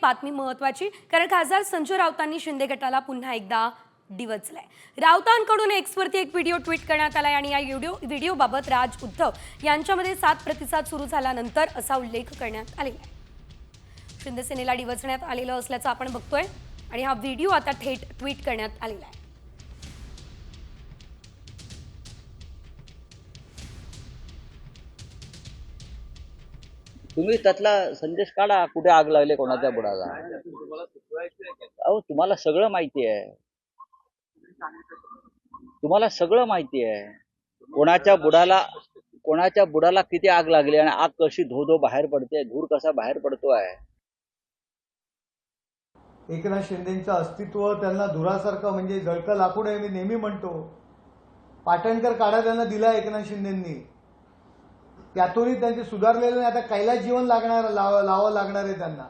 बातमी महत्त्वाची, कारण खासदार संजय राऊतांनी शिंदे गटाला पुन्हा एकदा डिवचलंय। राऊतांकडून एक्सवरती एक व्हिडिओ ट्विट करण्यात आलाय आणि या व्हिडिओबाबत राज उद्धव यांच्यामध्ये 7 प्रतिसाद सुरू झाल्यानंतर असा उल्लेख करण्यात आलेला आहे। शिंदे सेनेला डिवचण्यात आलेलं असल्याचं आपण बघतोय आणि हा व्हिडिओ आता थेट ट्विट करण्यात आलेला आहे। तुम्ही त्यातला संदेश काढा, कुठे आग लागली कोणाच्या बुडाला। अहो तुम्हाला सगळं माहिती आहे, तुम्हाला सगळं माहिती आहे कोणाच्या बुडाला किती आग लागली आणि आग कशी धो बाहेर पडते, धूर कसा बाहेर पडतोय। एकनाथ शिंदेचं अस्तित्व त्यांना धुरासारखं म्हणजे जळकं लाकूड आहे, मी नेहमी म्हणतो। पाटणकर काढा त्यांना दिला एकनाथ शिंदेंनी, त्यातूनही त्यांचे सुधारलेले नाही। आता कैलास जीवन लावावं लागणार आहे त्यांना।